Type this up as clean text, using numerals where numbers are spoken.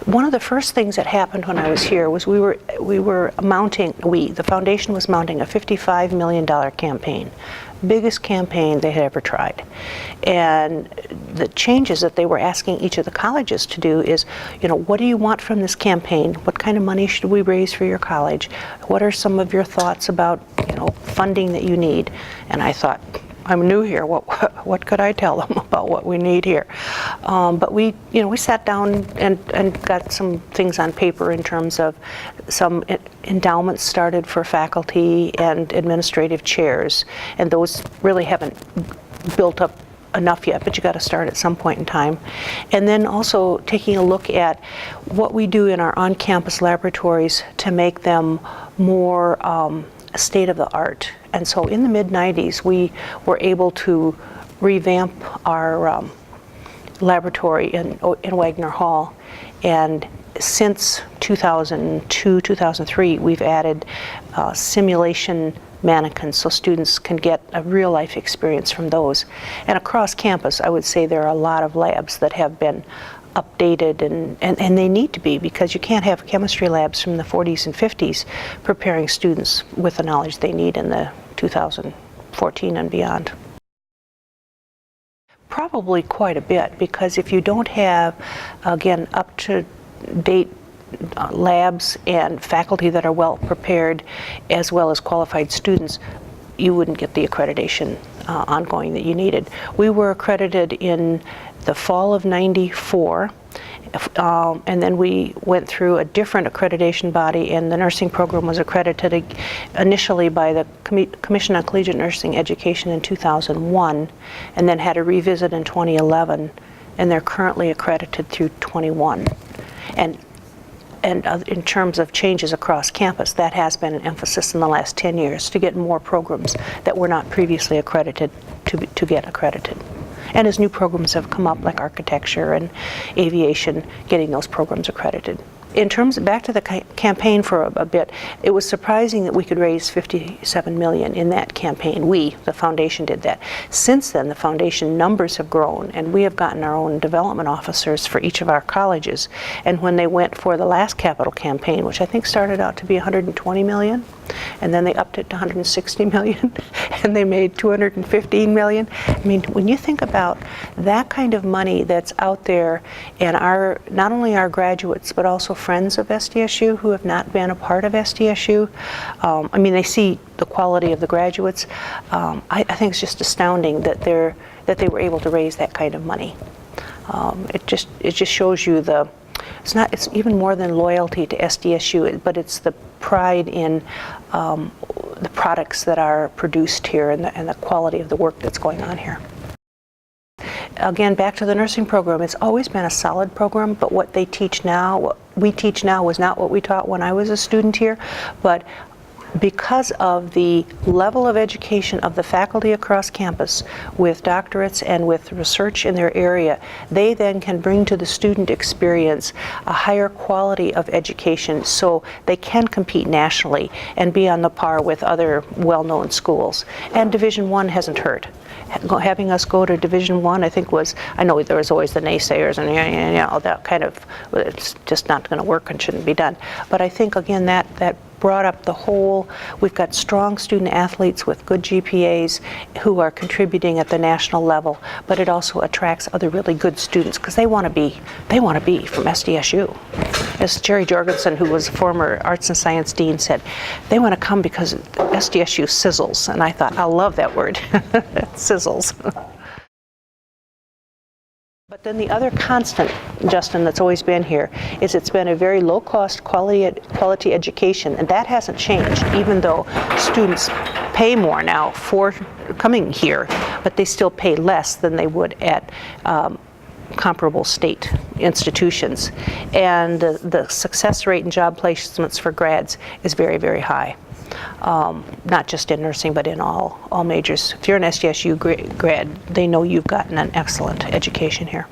One of the first things that happened when I was here was the foundation was mounting a $55 million campaign. Biggest campaign they had ever tried. And the changes that they were asking each of the colleges to do is, what do you want from this campaign? What kind of money should we raise for your college? What are some of your thoughts about, funding that you need? And I thought, I'm new here. What could I tell them about what we need here? But we sat down and got some things on paper in terms of some endowments started for faculty and administrative chairs, and those really haven't built up enough yet, but you got to start at some point in time. And then also taking a look at what we do in our on-campus laboratories to make them more state of the art. And so in the mid-90s, we were able to revamp our laboratory in Wagner Hall. And since 2002, 2003, we've added simulation mannequins so students can get a real-life experience from those. And across campus, I would say there are a lot of labs that have been updated, and they need to be, because you can't have chemistry labs from the 40s and 50s preparing students with the knowledge they need in the 2014 and beyond. Probably quite a bit, because if you don't have, again, up-to-date labs and faculty that are well prepared, as well as qualified students, you wouldn't get the accreditation ongoing that you needed. We were accredited in the fall of '94, and then we went through a different accreditation body, and the nursing program was accredited initially by the Commission on Collegiate Nursing Education in 2001, and then had a revisit in 2011, and they're currently accredited through 21. And in terms of changes across campus, that has been an emphasis in the last 10 years to get more programs that were not previously accredited to get accredited. And as new programs have come up, like architecture and aviation, getting those programs accredited. In terms of, back to the campaign for a bit, it was surprising that we could raise $57 million in that campaign. The foundation, did that. Since then, the foundation numbers have grown, and we have gotten our own development officers for each of our colleges. And when they went for the last capital campaign, which I think started out to be $120 million, and then they upped it to $160 million, and they made $215 million. I mean, when you think about that kind of money that's out there, and not only our graduates, but also friends of SDSU who have not been a part of SDSU, I mean, they see the quality of the graduates. I think it's just astounding that they were able to raise that kind of money. It just shows you it's even more than loyalty to SDSU, but it's the pride in the products that are produced here and the quality of the work that's going on here. Again, back to the nursing program, it's always been a solid program, but what we teach now was not what we taught when I was a student here, but because of the level of education of the faculty across campus with doctorates and with research in their area, they then can bring to the student experience a higher quality of education so they can compete nationally and be on the par with other well-known schools. And Division I hasn't hurt. Having us go to Division I think I know there was always the naysayers and all that kind of, it's just not going to work and shouldn't be done. But I think, again, that brought up the whole, we've got strong student athletes with good GPAs who are contributing at the national level, but it also attracts other really good students because they want to be from SDSU. As Jerry Jorgensen, who was former Arts and Science Dean, said, they want to come because SDSU sizzles. And I thought, I love that word, sizzles. But then the other constant, Justin, that's always been here is it's been a very low-cost quality education, and that hasn't changed, even though students pay more now for coming here, but they still pay less than they would at comparable state institutions. And the success rate in job placements for grads is very, very high. Not just in nursing, but in all majors. If you're an SDSU grad, they know you've gotten an excellent education here.